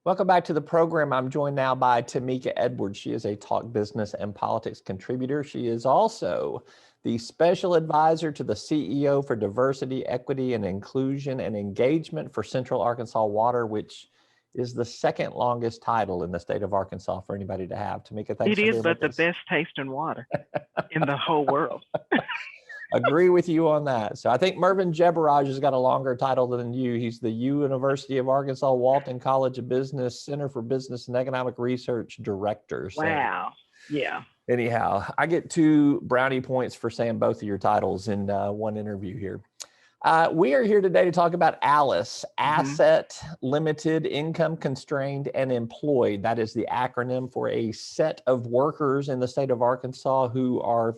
Welcome back to the program. I'm joined now by Tamika Edwards. She is a Talk Business and Politics contributor. She is also the special advisor to the CEO for Diversity, Equity, and Inclusion and Engagement for Central Arkansas Water, which is the second longest title in the state of Arkansas for anybody to have. Tamika, thanks It for is, being but with the us. best tasting water in the whole world. Agree with you on that. So I think Mervyn Jebaraj has got a longer title than you. He's the University of Arkansas Walton College of Business Center for Business and Economic Research Director. So Wow. Yeah. anyhow, I get 2 brownie points for saying both of your titles in one interview here. We are here today to talk about ALICE, Asset Limited, Income Constrained, and Employed. That is the acronym for a set of workers in the state of Arkansas who are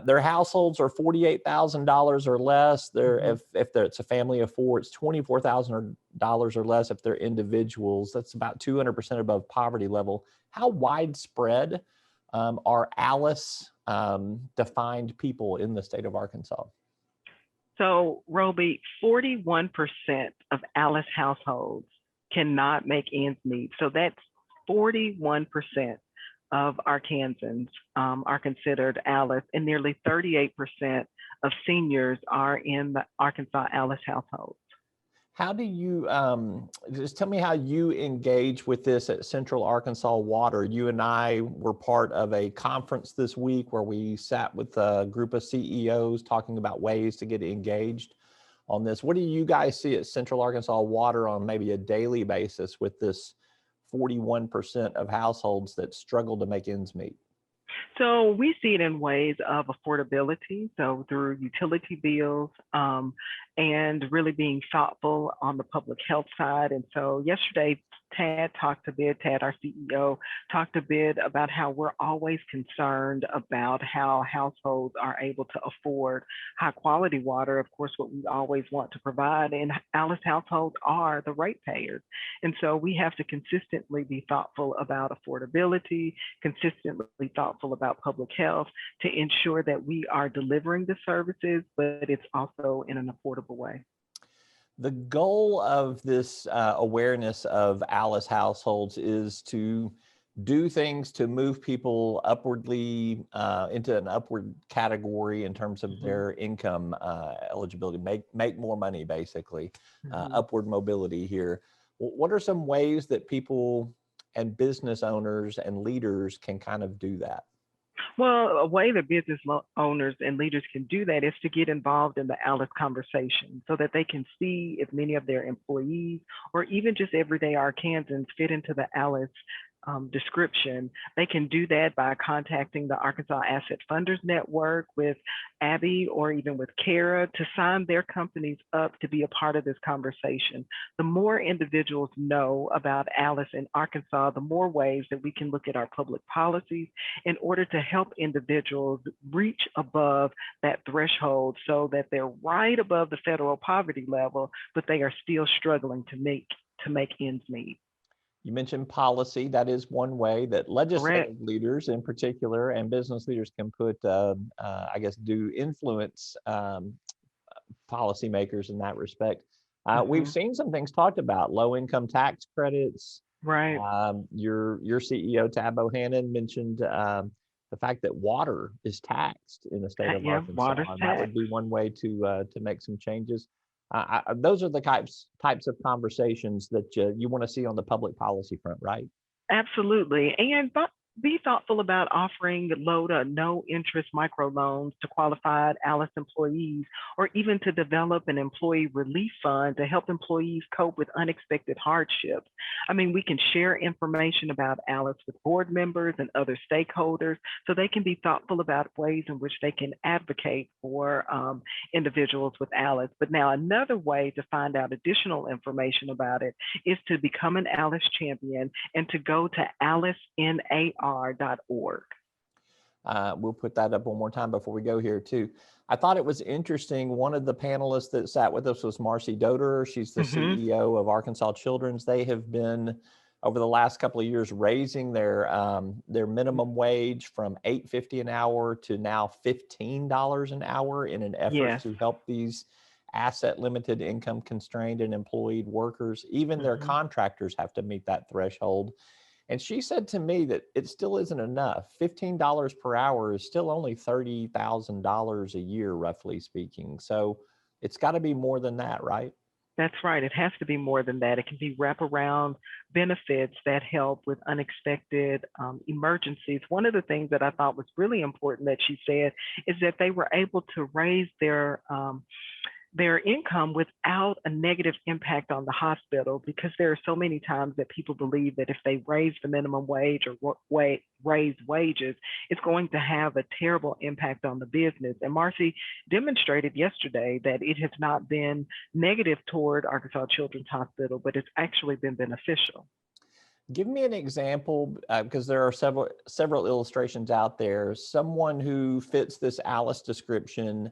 their households are $48,000 or less. If it's a family of 4, it's $24,000 or less. If they're individuals, that's about 200% above poverty level. How widespread are ALICE defined people in the state of Arkansas? So, Roby, 41% of ALICE households cannot make ends meet. So that's 41% of Arkansans are considered ALICE, and nearly 38% of seniors are in the Arkansas ALICE households. How do you, just tell me how you engage with this at Central Arkansas Water? You and I were part of a conference this week where we sat with a group of CEOs talking about ways to get engaged on this. What do you guys see at Central Arkansas Water on maybe a daily basis with this 41% of households that struggle to make ends meet? So we see it in ways of affordability, so through utility bills, and really being thoughtful on the public health side. And so yesterday, Tad, our CEO, talked a bit about how we're always concerned about how households are able to afford high quality water. Of course, what we always want to provide, and ALICE households are the ratepayers. And so we have to consistently be thoughtful about affordability, consistently thoughtful about public health to ensure that we are delivering the services, but it's also in an affordable way. The goal of this awareness of ALICE households is to do things to move people upwardly into an upward category in terms of their income eligibility, make more money, basically, upward mobility here. What are some ways that people and business owners and leaders can kind of do that? Well, a way that business owners and leaders can do that is to get involved in the ALICE conversation so that they can see if many of their employees or even just everyday Arkansans fit into the ALICE description. They can do that by contacting the Arkansas Asset Funders Network with Abby or even with Kara to sign their companies up to be a part of this conversation. The more individuals know about ALICE in Arkansas, the more ways that we can look at our public policies in order to help individuals reach above that threshold so that they're right above the federal poverty level, but they are still struggling to make ends meet. You mentioned policy. That is one way that legislative Correct. leaders in particular and business leaders can put, I guess, do influence policymakers in that respect. We've seen some things talked about, low income tax credits. Right. Your CEO, Tab Bohannon, mentioned the fact that water is taxed in the state of Yeah, Arkansas. water's And that would tax. be one way to make some changes. Those are the types of conversations that you want to see on the public policy front, right? Absolutely. And be thoughtful about offering low to no interest microloans to qualified ALICE employees, or even to develop an employee relief fund to help employees cope with unexpected hardships. I mean, we can share information about ALICE with board members and other stakeholders so they can be thoughtful about ways in which they can advocate for individuals with ALICE. But now another way to find out additional information about it is to become an ALICE champion and to go to ALICENAR.org. We'll put that up one more time before we go here too. I thought it was interesting. One of the panelists that sat with us was Marcy Doder. She's the CEO of Arkansas Children's. They have been, over the last couple of years, raising their minimum wage from $8.50 an hour to now $15 an hour in an effort to help these asset limited, income constrained, and employed workers. Even their contractors have to meet that threshold. And she said to me that it still isn't enough. $15 per hour is still only $30,000 a year, roughly speaking. So it's got to be more than that, right? That's right. It has to be more than that. It can be wraparound benefits that help with unexpected emergencies. One of the things that I thought was really important that she said is that they were able to raise their income without a negative impact on the hospital, because there are so many times that people believe that if they raise the minimum wage or raise wages, it's going to have a terrible impact on the business. And Marcy demonstrated yesterday that it has not been negative toward Arkansas Children's Hospital, but it's actually been beneficial. Give me an example, because there are several illustrations out there. Someone who fits this Alice description,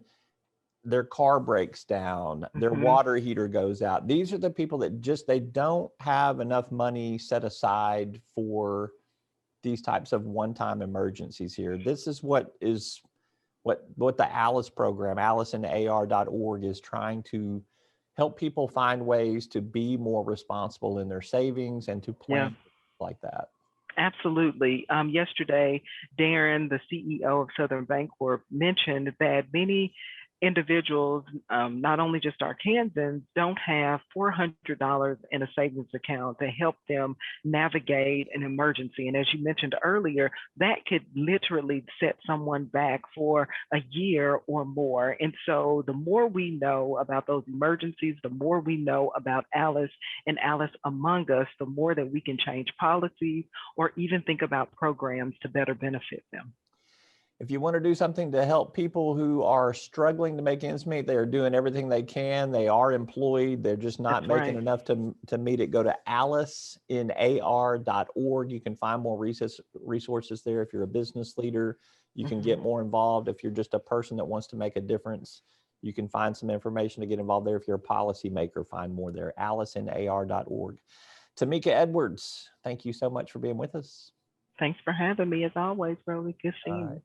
their car breaks down, their water heater goes out. These are the people that they don't have enough money set aside for these types of one-time emergencies here. This is what the Alice program, AliceandAR.org, is trying to help people find ways to be more responsible in their savings and to plan like that. Absolutely. Yesterday, Darren, the CEO of Southern Bancorp, mentioned that many individuals, not only just Arkansans, don't have $400 in a savings account to help them navigate an emergency. And as you mentioned earlier, that could literally set someone back for a year or more. And so the more we know about those emergencies, the more we know about Alice and Alice Among Us, the more that we can change policies or even think about programs to better benefit them. If you want to do something to help people who are struggling to make ends meet, they are doing everything they can. They are employed. They're just not making enough to meet it. Go to AliceandAR.org. You can find more resources there. If you're a business leader, you can get more involved. If you're just a person that wants to make a difference, you can find some information to get involved there. If you're a policymaker, find more there. AliceandAR.org. Tamika Edwards, thank you so much for being with us. Thanks for having me, as always, really good seeing you.